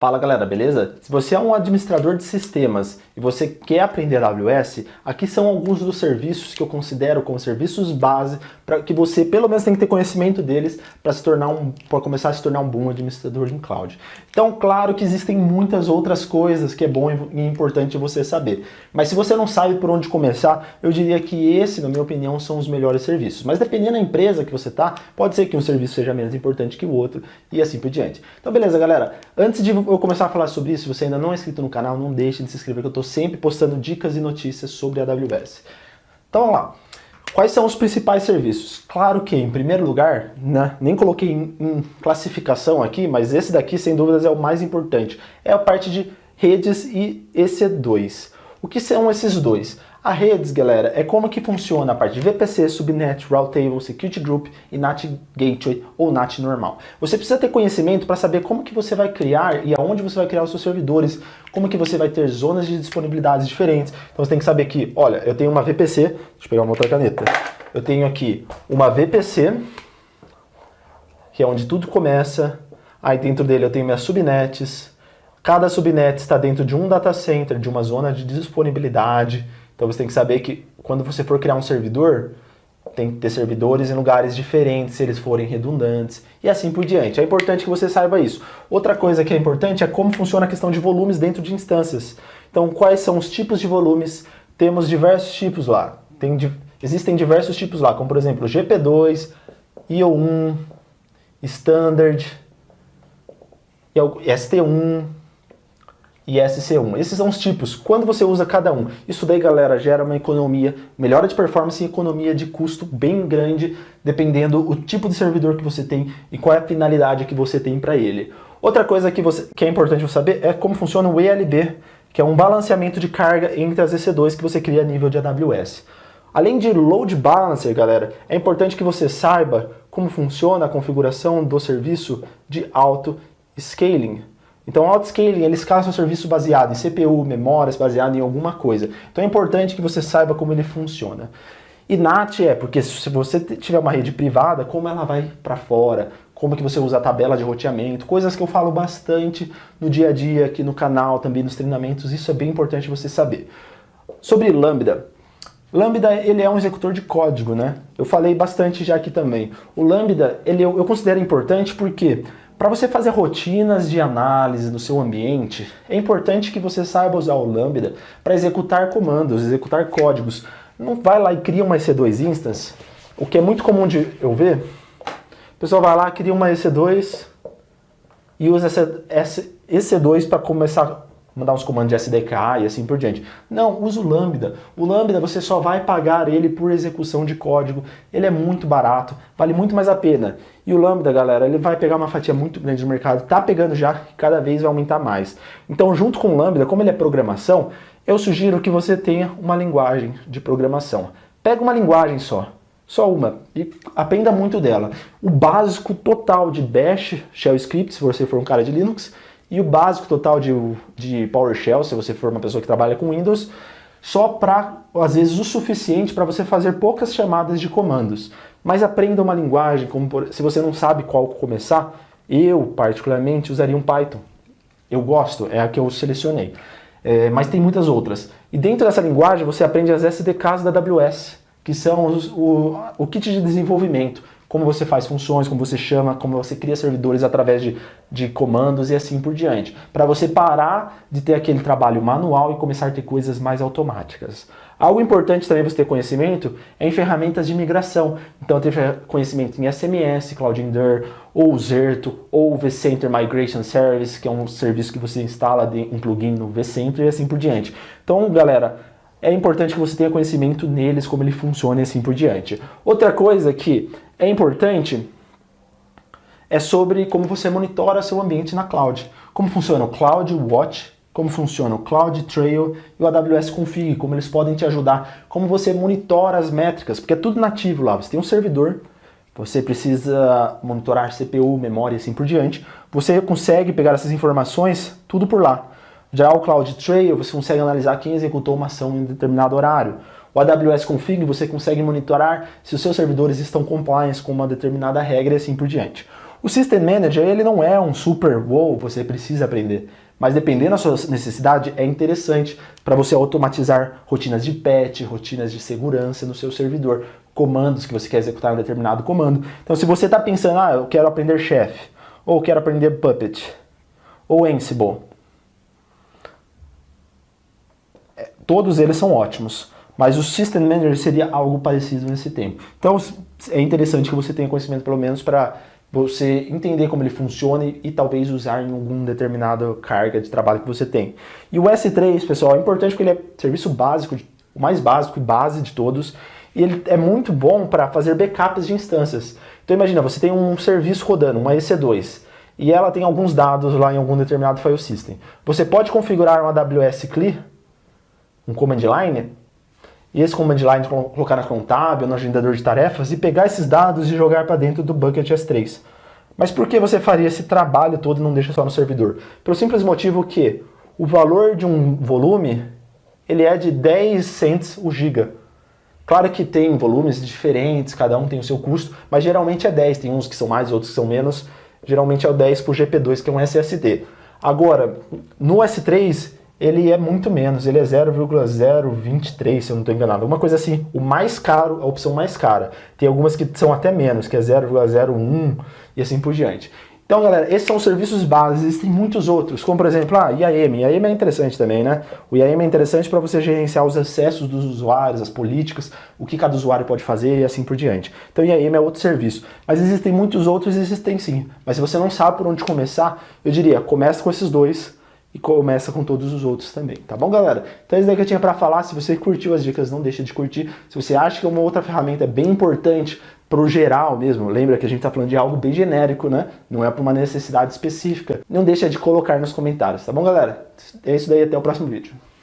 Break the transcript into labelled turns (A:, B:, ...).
A: Fala galera, beleza? Se você é um administrador de sistemas e você quer aprender AWS, aqui são alguns dos serviços que eu considero como serviços base para que você pelo menos tem que ter conhecimento deles para começar a se tornar um bom administrador em cloud. Então, claro que existem muitas outras coisas que é bom e importante você saber. Mas se você não sabe por onde começar, eu diria que esse, na minha opinião, são os melhores serviços. Mas dependendo da empresa que você está, pode ser que um serviço seja menos importante que o outro e assim por diante. Então, beleza, galera? Antes de eu começar a falar sobre isso, se você ainda não é inscrito no canal, não deixe de se inscrever, que eu estou sempre postando dicas e notícias sobre a AWS. Então vamos lá. Quais são os principais serviços? Claro que, em primeiro lugar, né, nem coloquei em classificação aqui, mas esse daqui, sem dúvidas, é o mais importante. É a parte de redes e EC2. O que são esses dois? A redes, galera, é como que funciona a parte de VPC, Subnet, Route Table, Security Group e NAT Gateway ou NAT normal. Você precisa ter conhecimento para saber como que você vai criar e aonde você vai criar os seus servidores, como que você vai ter zonas de disponibilidades diferentes. Então você tem que saber que, olha, eu tenho uma VPC, deixa eu pegar uma outra caneta. Eu tenho aqui uma VPC, que é onde tudo começa. Aí dentro dele eu tenho minhas subnets. Cada subnet está dentro de um data center, de uma zona de disponibilidade. Então você tem que saber que quando você for criar um servidor, tem que ter servidores em lugares diferentes, se eles forem redundantes, e assim por diante. É importante que você saiba isso. Outra coisa que é importante é como funciona a questão de volumes dentro de instâncias. Então, quais são os tipos de volumes? Temos diversos tipos lá. Existem diversos tipos lá, como por exemplo, GP2, IO1, Standard, ST1, e SC1. Esses são os tipos. Quando você usa cada um, isso daí, galera, gera uma economia, melhora de performance e economia de custo bem grande, dependendo do tipo de servidor que você tem e qual é a finalidade que você tem para ele. Outra coisa que é importante você saber é como funciona o ELB, que é um balanceamento de carga entre as EC2 que você cria a nível de AWS. Além de Load Balancer, galera, é importante que você saiba como funciona a configuração do serviço de auto-scaling. Então, o auto-scaling, ele escala seu serviço baseado em CPU, memórias, baseado em alguma coisa. Então, é importante que você saiba como ele funciona. E NAT porque se você tiver uma rede privada, como ela vai para fora, como que você usa a tabela de roteamento, coisas que eu falo bastante no dia a dia aqui no canal, também nos treinamentos, isso é bem importante você saber. Sobre Lambda. Lambda, ele é um executor de código, né? Eu falei bastante já aqui também. O Lambda, eu considero importante porque para você fazer rotinas de análise no seu ambiente, é importante que você saiba usar o Lambda para executar comandos, executar códigos. Não vai lá e cria uma EC2 instance, o que é muito comum de eu ver. O pessoal vai lá, cria uma EC2 e usa essa EC2 para começar a mandar uns comandos de SDK e assim por diante. Não, usa o Lambda. O Lambda você só vai pagar ele por execução de código. Ele é muito barato, vale muito mais a pena. E o Lambda, galera, ele vai pegar uma fatia muito grande do mercado, tá pegando já, e cada vez vai aumentar mais. Então, junto com o Lambda, como ele é programação, eu sugiro que você tenha uma linguagem de programação. Pega uma linguagem só uma, e aprenda muito dela. O básico total de Bash, Shell Script, se você for um cara de Linux, e o básico total de PowerShell, se você for uma pessoa que trabalha com Windows, só para, às vezes, o suficiente para você fazer poucas chamadas de comandos. Mas aprenda uma linguagem, se você não sabe qual começar, eu, particularmente, usaria um Python. Eu gosto, é a que eu selecionei. Mas tem muitas outras. E dentro dessa linguagem, você aprende as SDKs da AWS, que são o kit de desenvolvimento. Como você faz funções, como você chama, como você cria servidores através de comandos e assim por diante. Para você parar de ter aquele trabalho manual e começar a ter coisas mais automáticas. Algo importante também você ter conhecimento é em ferramentas de migração. Então, ter conhecimento em SMS, Cloud Endure, ou Zerto, ou vCenter Migration Service, que é um serviço que você instala um plugin no vCenter e assim por diante. Então, galera, é importante que você tenha conhecimento neles, como ele funciona e assim por diante. Outra coisa que é importante é sobre como você monitora seu ambiente na cloud. Como funciona o Cloud Watch, como funciona o Cloud Trail e o AWS Config, como eles podem te ajudar, como você monitora as métricas, porque é tudo nativo lá. Você tem um servidor, você precisa monitorar CPU, memória e assim por diante. Você consegue pegar essas informações tudo por lá. Já o Cloud Trail, você consegue analisar quem executou uma ação em determinado horário. O AWS Config, você consegue monitorar se os seus servidores estão compliance com uma determinada regra e assim por diante. O System Manager, ele não é um super wow, você precisa aprender. Mas dependendo da sua necessidade, é interessante para você automatizar rotinas de patch, rotinas de segurança no seu servidor, comandos que você quer executar em um determinado comando. Então se você está pensando, eu quero aprender Chef, ou quero aprender Puppet, ou Ansible, todos eles são ótimos. Mas o System Manager seria algo parecido nesse tempo. Então é interessante que você tenha conhecimento pelo menos para você entender como ele funciona e talvez usar em alguma determinada carga de trabalho que você tem. E o S3, pessoal, é importante porque ele é serviço básico, o mais básico e base de todos, e ele é muito bom para fazer backups de instâncias. Então imagina, você tem um serviço rodando, uma EC2, e ela tem alguns dados lá em algum determinado file system. Você pode configurar um AWS CLI, um command line, e esse command line colocar na contábil, no agendador de tarefas e pegar esses dados e jogar para dentro do bucket S3. Mas por que você faria esse trabalho todo e não deixa só no servidor? Pelo simples motivo que o valor de um volume ele é de 10 cents o giga. Claro que tem volumes diferentes, cada um tem o seu custo, mas geralmente é 10, tem uns que são mais, outros que são menos. Geralmente é o 10 por GP2, que é um SSD. Agora, no S3 ele é muito menos, ele é 0,023, se eu não estou enganado. Alguma coisa assim, o mais caro, a opção mais cara. Tem algumas que são até menos, que é 0,01 e assim por diante. Então, galera, esses são os serviços básicos, existem muitos outros, como por exemplo, IAM. IAM é interessante também, né? O IAM é interessante para você gerenciar os acessos dos usuários, as políticas, o que cada usuário pode fazer e assim por diante. Então, IAM é outro serviço. Mas existem muitos outros, existem sim. Mas se você não sabe por onde começar, eu diria, começa com esses dois, e começa com todos os outros também, tá bom, galera? Então é isso daí que eu tinha pra falar. Se você curtiu as dicas, não deixa de curtir. Se você acha que uma outra ferramenta é bem importante pro geral mesmo, lembra que a gente tá falando de algo bem genérico, né? Não é pra uma necessidade específica. Não deixa de colocar nos comentários, tá bom, galera? É isso daí, até o próximo vídeo.